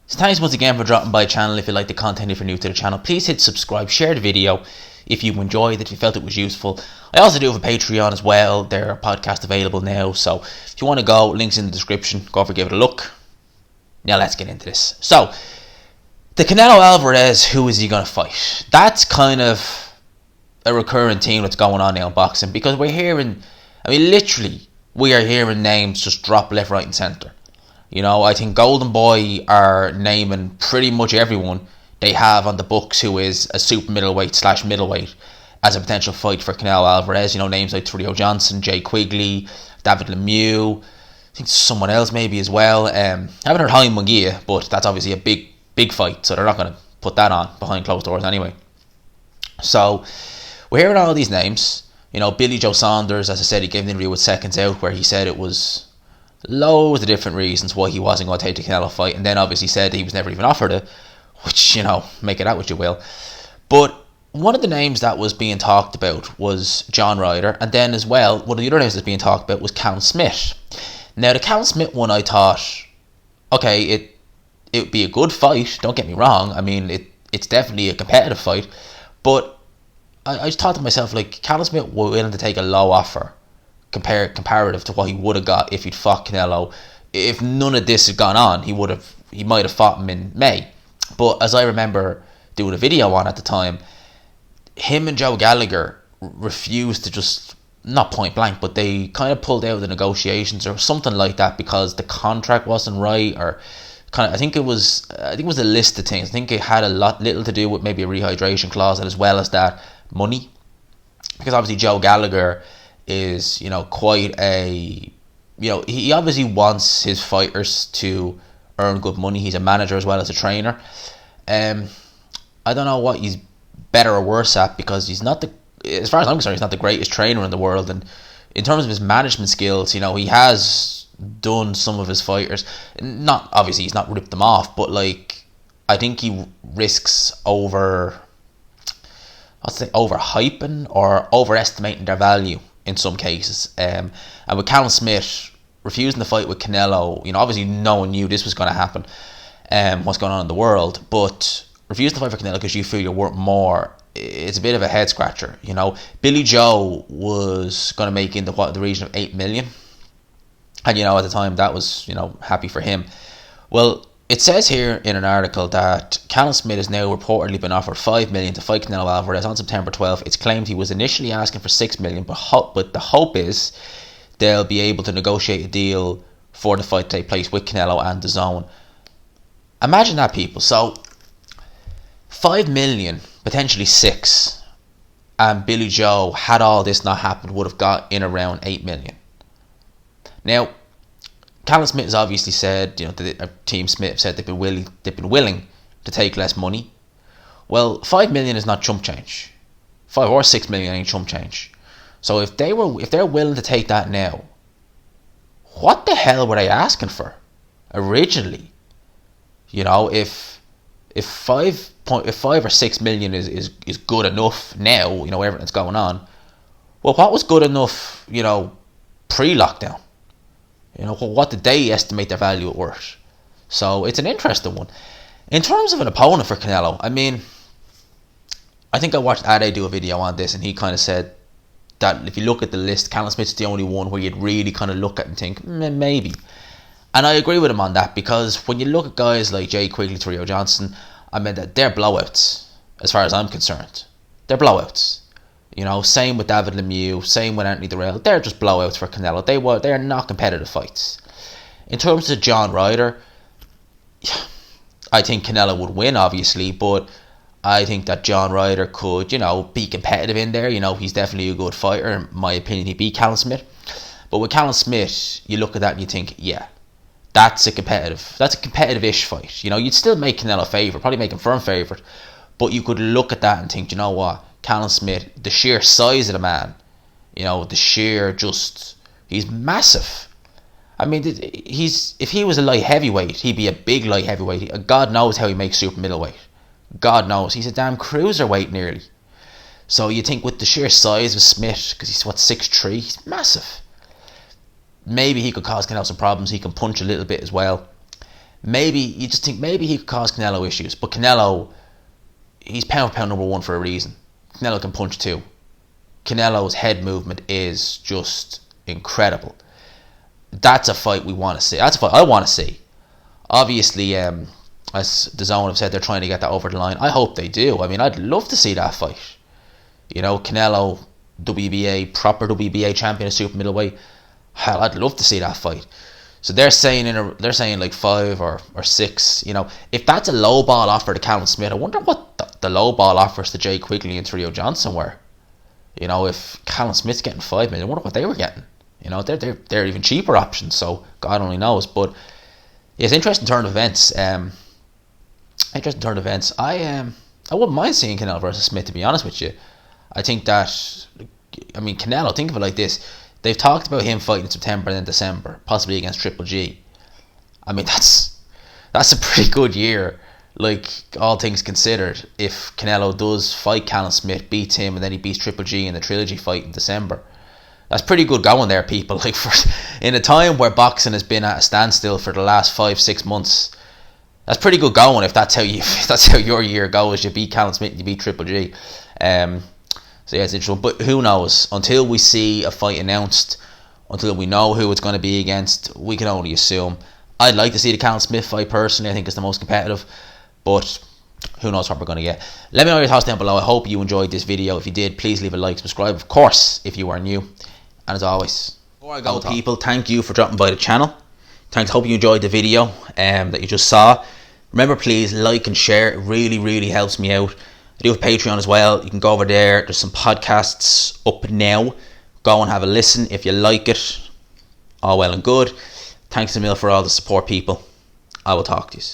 So thanks once again for dropping by the channel. If you like the content, if you're new to the channel, please hit subscribe, share the video if you enjoyed it, if you felt it was useful. I also do have a Patreon as well. There are podcasts available now, so if you want to go, links in the description. Go over, give it a look. Now let's get into this. So, the Canelo Alvarez, who is he going to fight? That's kind of a recurring theme that's going on now in boxing, because we're hearing, literally, we are hearing names just drop left, right and centre. I think Golden Boy are naming pretty much everyone they have on the books who is a super middleweight / middleweight as a potential fight for Canelo Alvarez. Names like Trio Johnson, Jay Quigley, David Lemieux, I think someone else maybe as well. I haven't heard Jaime Munguia, but that's obviously a big fight, so they're not going to put that on behind closed doors anyway. So we're hearing all these names. Billy Joe Saunders, as I said, he gave an interview with Seconds Out where he said it was loads of different reasons why he wasn't going to take the Canelo fight, and then obviously said he was never even offered it, which, make it out what you will. But one of the names that was being talked about was John Ryder, and then as well, one of the other names that's being talked about was Callum Smith. Now, the Callum Smith one, I thought, okay, it would be a good fight, don't get me wrong. It's definitely a competitive fight, but I just thought to myself, like, Callum Smith was willing to take a low offer comparative to what he would have got if he'd fought Canelo. If none of this had gone on, he might have fought him in May. But as I remember doing a video on at the time, him and Joe Gallagher refused to just, not point blank, but they kind of pulled out of the negotiations or something like that because the contract wasn't right, or kind of, I think it was a list of things. I think it had little to do with maybe a rehydration clause, and as well as that, money, because obviously Joe Gallagher is, quite a, he obviously wants his fighters to earn good money. He's a manager as well as a trainer. I don't know what he's better or worse at, because he's not as far as I'm concerned, he's not the greatest trainer in the world. And in terms of his management skills, he has done some of his fighters. Not obviously, he's not ripped them off, but like, I think he risks overhyping or overestimating their value in some cases. And with Callum Smith refusing to fight with Canelo, obviously no one knew this was going to happen, what's going on in the world, but refusing to fight for Canelo because you feel you're worth more, it's a bit of a head scratcher. Billy Joe was going to make in the region of 8 million, and at the time that was happy for him. Well, it says here in an article that Callum Smith has now reportedly been offered 5 million to fight Canelo Alvarez on September 12th. It's claimed he was initially asking for 6 million, but the hope is they'll be able to negotiate a deal for the fight to take place with Canelo and DAZN. Imagine that, people. So 5 million, potentially 6, and Billy Joe, had all this not happened, would have got in around 8 million. Now, Callum Smith has obviously said, Team Smith said they've been willing to take less money. Well, 5 million is not chump change. 5 or 6 million ain't chump change. So if they're willing to take that now, what the hell were they asking for originally? If 5 or 6 million is good enough now, everything's going on. Well, what was good enough, pre-lockdown? What did they estimate their value at worth? So it's an interesting one. In terms of an opponent for Canelo, I think I watched Ade do a video on this, and he kind of said that if you look at the list, Callum Smith's the only one where you'd really kind of look at and think, maybe. And I agree with him on that, because when you look at guys like Jay Quigley, Trio Johnson, that they're blowouts, as far as I'm concerned. They're blowouts. Same with David Lemieux, same with Anthony Durrell. They're just blowouts for Canelo. They are not competitive fights. In terms of John Ryder, I think Canelo would win, obviously, but I think that John Ryder could, be competitive in there. He's definitely a good fighter. In my opinion, he beat Callum Smith. But with Callum Smith, you look at that and you think, yeah, that's a competitive-ish fight. You'd still make Canelo favourite, probably make him firm favourite, but you could look at that and think, you know what, Callum Smith, the sheer size of the man, he's massive. If he was a light heavyweight, he'd be a big light heavyweight. God knows how he makes super middleweight. God knows, he's a damn cruiserweight nearly. So you think with the sheer size of Smith, because he's 6'3", he's massive. Maybe he could cause Canelo some problems. He can punch a little bit as well. maybe you just think maybe he could cause Canelo issues. But Canelo, he's pound for pound number one for a reason. Canelo can punch too. Canelo's head movement is just incredible. That's a fight we want to see. That's a fight I want to see. Obviously, as the Zone have said, they're trying to get that over the line. I hope they do. I mean, I'd love to see that fight. You know, Canelo, WBA, proper WBA champion of super middleweight. Hell, I'd love to see that fight. So they're saying like 5 or 6. You know, if that's a low ball offer to Callum Smith, I wonder what the low ball offers to Jay Quigley and Trio Johnson were. You know, if Callum Smith's getting 5 million, I wonder what they were getting. You know, they're even cheaper options. So God only knows. But yeah, it's interesting turn of events. I wouldn't mind seeing Canelo versus Smith, to be honest with you. I think that, I mean, Canelo, think of it like this. They've talked about him fighting in September and then December, possibly against Triple G. I mean, that's a pretty good year, like, all things considered. If Canelo does fight Callum Smith, beats him, and then he beats Triple G in the trilogy fight in December, that's pretty good going there, people. Like, for in a time where boxing has been at a standstill for the last 5-6 months, that's pretty good going. If that's how your year goes, you beat Callum Smith, you beat Triple G. So yeah, it's interesting. But who knows? Until we see a fight announced, until we know who it's going to be against, we can only assume. I'd like to see the Callum Smith fight personally. I think it's the most competitive. But who knows what we're going to get. Let me know your thoughts down below. I hope you enjoyed this video. If you did, please leave a like, subscribe, of course, if you are new. And as always, before I go, people, thank you for dropping by the channel. Thanks. Hope you enjoyed the video that you just saw. Remember, please like and share. It really, really helps me out. I do have Patreon as well. You can go over there. There's some podcasts up now. Go and have a listen if you like it. All well and good. Thanks a mil for all the support, people. I will talk to you.